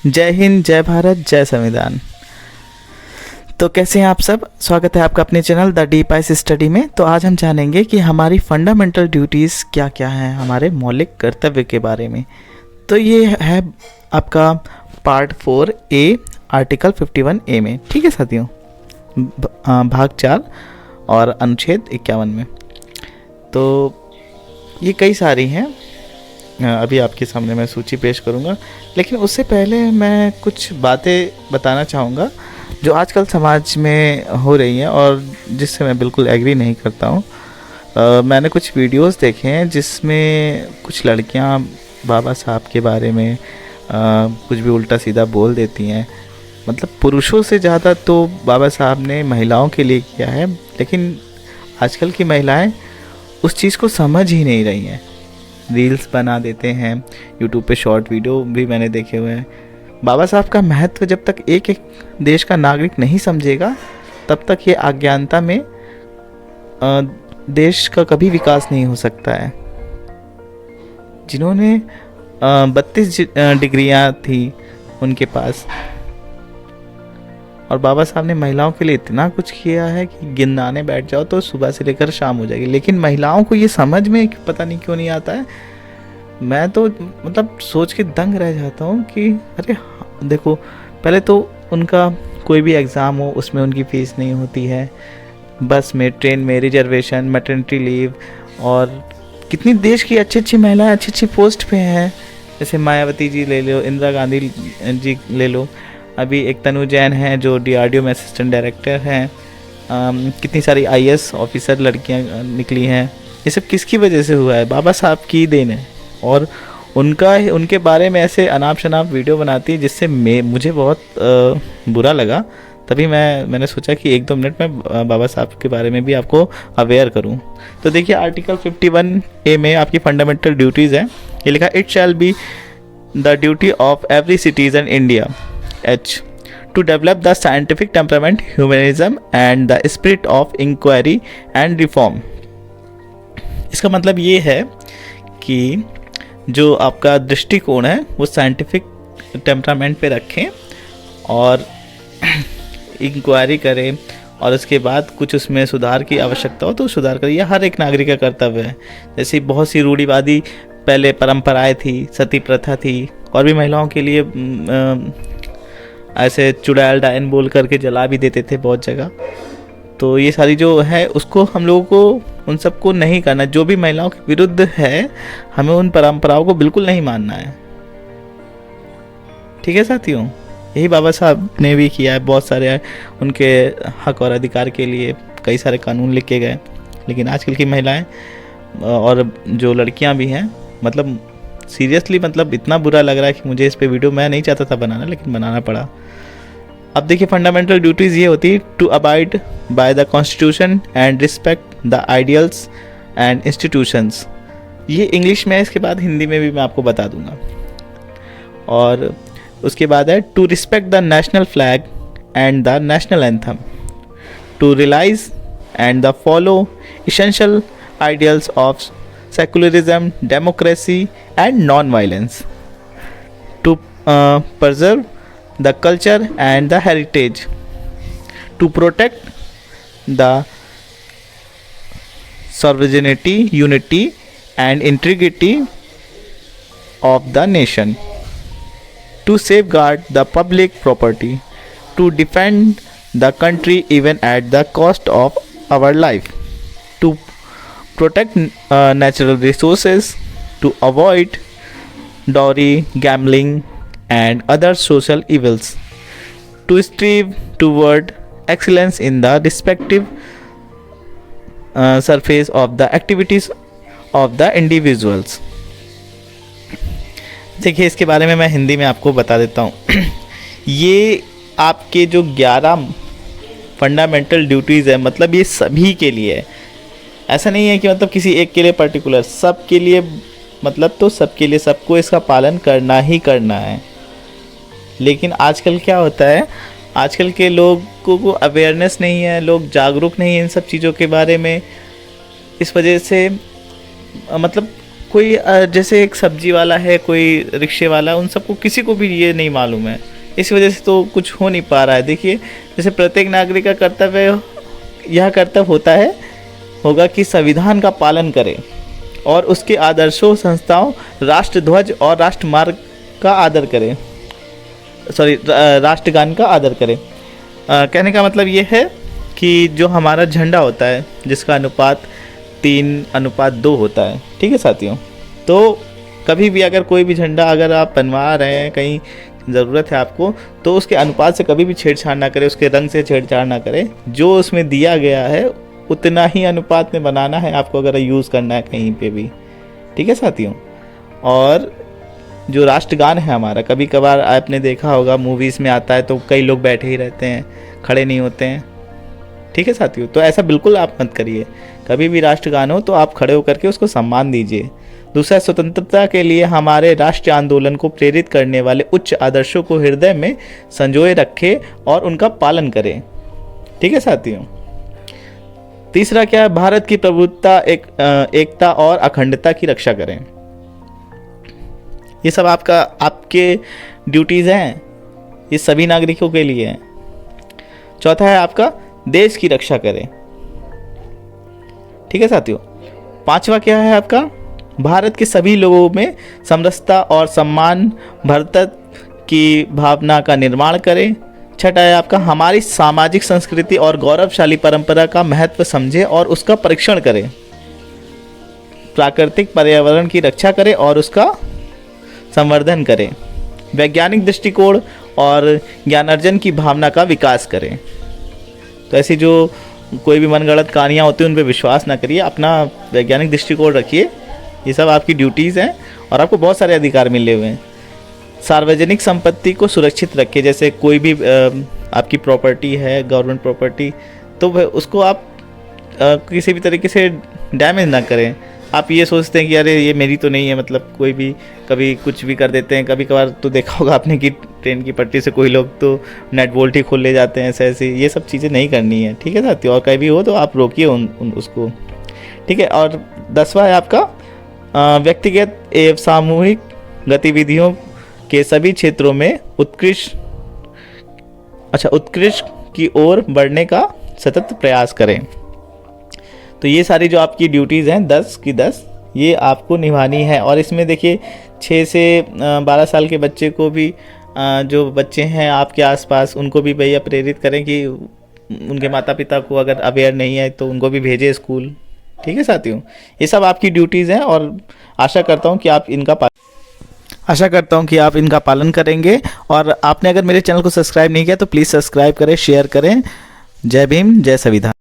जय हिंद, जय भारत, जय संविधान। तो कैसे हैं आप सब। स्वागत है आपका अपने channel the deep ice study में। तो आज हम जानेंगे कि हमारी फंडामेंटल ड्यूटीज़ क्या क्या हैं, हमारे मौलिक कर्तव्य के बारे में। तो ये है आपका पार्ट 4A आर्टिकल 51A में। ठीक है साथियों, भाग 4 और अनुच्छेद 51 में। तो ये कई सारी हैं, अभी आपके सामने मैं सूची पेश करूंगा, लेकिन उससे पहले मैं कुछ बातें बताना चाहूँगा जो आजकल समाज में हो रही हैं और जिससे मैं बिल्कुल एग्री नहीं करता हूँ। मैंने कुछ वीडियोस देखे हैं जिसमें कुछ लड़कियाँ बाबा साहब के बारे में कुछ भी उल्टा सीधा बोल देती हैं। मतलब पुरुषों से ज़्यादा तो बाबा साहब ने महिलाओं के लिए किया है, लेकिन आजकल की महिलाएं उस चीज़ को समझ ही नहीं रही हैं। रील्स बना देते हैं, यूट्यूब पे शॉर्ट वीडियो भी मैंने देखे हुए हैं। बाबा साहब का महत्व जब तक एक एक देश का नागरिक नहीं समझेगा तब तक ये अज्ञानता में देश का कभी विकास नहीं हो सकता है। जिन्होंने 32 डिग्रियां थी उनके पास, और बाबा साहब ने महिलाओं के लिए इतना कुछ किया है कि गिननाने बैठ जाओ तो सुबह से लेकर शाम हो जाएगी, लेकिन महिलाओं को ये समझ में पता नहीं क्यों नहीं आता है। मैं तो मतलब सोच के दंग रह जाता हूँ कि अरे देखो, पहले तो उनका कोई भी एग्ज़ाम हो उसमें उनकी फ़ीस नहीं होती है, बस में, ट्रेन में रिजर्वेशन, मैटरनिटी लीव, और कितनी देश की अच्छी अच्छी महिलाएं अच्छी अच्छी पोस्ट पे हैं। जैसे मायावती जी ले लो, इंदिरा गांधी जी ले लो, अभी एक तनु जैन हैं जो DRDO में असिस्टेंट डायरेक्टर हैं। कितनी सारी IAS ऑफिसर लड़कियां निकली हैं। ये सब किसकी वजह से हुआ है? बाबा साहब की देन है। और उनके बारे में ऐसे अनाप शनाप वीडियो बनाती है जिससे मुझे बहुत बुरा लगा। तभी मैंने सोचा कि 1-2 मिनट में बाबा साहब के बारे में भी आपको अवेयर करूं। तो देखिए, आर्टिकल 51A में आपकी फंडामेंटल ड्यूटीज़ हैं। ये लिखा, it shall be the duty of every citizen India to develop the scientific temperament, humanism and the spirit of inquiry and reform। इसका मतलब ये है कि जो आपका दृष्टिकोण है वो साइंटिफिक टेम्परामेंट पे रखें और इंक्वायरी करें, और उसके बाद कुछ उसमें सुधार की आवश्यकता हो तो सुधार करें। यह हर एक नागरिक का कर्तव्य है। जैसे बहुत सी रूढ़िवादी पहले परंपराएं थी, सती प्रथा थी, और भी महिलाओं के लिए ऐसे चुड़ैल डायन बोल करके जला भी देते थे बहुत जगह। तो ये सारी जो है उसको हम लोगों को उन सबको नहीं करना। जो भी महिलाओं के विरुद्ध है हमें उन परंपराओं को बिल्कुल नहीं मानना है। ठीक है साथियों, यही बाबा साहब ने भी किया है। बहुत सारे उनके हक और अधिकार के लिए कई सारे कानून लिखे गए, लेकिन आजकल की महिलाएं और जो लड़कियां भी हैं, मतलब सीरियसली, मतलब इतना बुरा लग रहा है कि मुझे इस पे वीडियो, मैं नहीं चाहता था बनाना लेकिन बनाना पड़ा। अब देखिए, फंडामेंटल ड्यूटीज़ ये होती है to abide by the constitution and respect the ideals and institutions. ये इंग्लिश में है, इसके बाद हिंदी में भी मैं आपको बता दूंगा। और उसके बाद है to respect the national flag and the national anthem, to realise and the follow essential ideals of secularism, democracy and non-violence, to preserve the culture and the heritage, to protect the sovereignty, unity and integrity of the nation, to safeguard the public property, to defend the country even at the cost of our life, to protect natural resources, to avoid dowry, gambling and other social evils, to strive toward excellence in the respective surface of the activities of the individuals। देखिए, इसके बारे में मैं हिंदी में आपको बता देता हूँ। ये आपके जो 11 फंडामेंटल ड्यूटीज़ है, मतलब ये सभी के लिए है। ऐसा नहीं है कि मतलब किसी एक के लिए पर्टिकुलर, सब के लिए, मतलब तो सबके लिए, सबको इसका पालन करना ही करना है। लेकिन आजकल क्या होता है, आजकल के लोगों को अवेयरनेस नहीं है, लोग जागरूक नहीं हैं इन सब चीज़ों के बारे में। इस वजह से मतलब कोई जैसे एक सब्जी वाला है, कोई रिक्शे वाला, उन सबको किसी को भी ये नहीं मालूम है। इस वजह से तो कुछ हो नहीं पा रहा है। देखिए, जैसे प्रत्येक नागरिक का कर्तव्य, यह कर्तव्य होगा कि संविधान का पालन करे और उसके आदर्शों, संस्थाओं, राष्ट्रध्वज और राष्ट्रमार्ग का आदर करे, राष्ट्रगान का आदर करे। कहने का मतलब ये है कि जो हमारा झंडा होता है, जिसका अनुपात 3:2 होता है, ठीक है साथियों। तो कभी भी अगर कोई भी झंडा अगर आप बनवा रहे हैं, कहीं ज़रूरत है आपको, तो उसके अनुपात से कभी भी छेड़छाड़ ना करें, उसके रंग से छेड़छाड़ ना करें। जो उसमें दिया गया है उतना ही अनुपात में बनाना है आपको, अगर यूज़ करना है कहीं पे भी, ठीक है साथियों। और जो राष्ट्रगान है हमारा, कभी कभार आपने देखा होगा मूवीज़ में आता है तो कई लोग बैठे ही रहते हैं, खड़े नहीं होते हैं, ठीक है साथियों। तो ऐसा बिल्कुल आप मत करिए। कभी भी राष्ट्रगान हो तो आप खड़े होकर के उसको सम्मान दीजिए। दूसरा, स्वतंत्रता के लिए हमारे राष्ट्रीय आंदोलन को प्रेरित करने वाले उच्च आदर्शों को हृदय में संजोए रखें और उनका पालन करें, ठीक है साथियों। तीसरा क्या है, भारत की प्रभुत्ता, एकता और अखंडता की रक्षा करें। ये सब आपके ड्यूटीज़ हैं, ये सभी नागरिकों के लिए हैं। चौथा है आपका, देश की रक्षा करें, ठीक है साथियों। पांचवा क्या है आपका, भारत के सभी लोगों में समरसता और सम्मान, भ्रातृत्व की भावना का निर्माण करें। छठा है आपका, हमारी सामाजिक संस्कृति और गौरवशाली परंपरा का महत्व समझें और उसका परीक्षण करें। प्राकृतिक पर्यावरण की रक्षा करें और उसका संवर्धन करें। वैज्ञानिक दृष्टिकोण और ज्ञानार्जन की भावना का विकास करें। तो ऐसी जो कोई भी मनगढ़ंत कहानियाँ होती हैं उन पर विश्वास ना करिए, अपना वैज्ञानिक दृष्टिकोण रखिए। ये सब आपकी ड्यूटीज़ हैं और आपको बहुत सारे अधिकार मिले हुए हैं। सार्वजनिक संपत्ति को सुरक्षित रखिए, जैसे कोई भी आपकी प्रॉपर्टी है, गवर्नमेंट प्रॉपर्टी, तो उसको आप किसी भी तरीके से डैमेज ना करें। आप ये सोचते हैं कि अरे ये मेरी तो नहीं है, मतलब कोई भी कभी कुछ भी कर देते हैं। कभी कभार तो देखा होगा आपने कि ट्रेन की पटरी से कोई लोग तो नेट बोल्ट ही खोल ले जाते हैं, ऐसे ये सब चीज़ें नहीं करनी है, ठीक है साथियों। और कहीं भी हो तो आप रोकिए उसको, ठीक है। और 10वां है आपका, व्यक्तिगत एवं सामूहिक गतिविधियों के सभी क्षेत्रों में उत्कृष्ट की ओर बढ़ने का सतत प्रयास करें। तो ये सारी जो आपकी ड्यूटीज़ हैं 10 की 10, ये आपको निभानी है। और इसमें देखिए 6 से 12 साल के बच्चे को भी, जो बच्चे हैं आपके आसपास, उनको भी भैया प्रेरित करें कि उनके माता पिता को अगर अवेयर नहीं है तो उनको भी भेजें स्कूल, ठीक है साथियों। ये सब आपकी ड्यूटीज़ हैं और आशा करता हूँ कि आप इनका पालन करेंगे। और आपने अगर मेरे चैनल को सब्सक्राइब नहीं किया तो प्लीज़ सब्सक्राइब करें, शेयर करें। जय भीम, जय संविधान।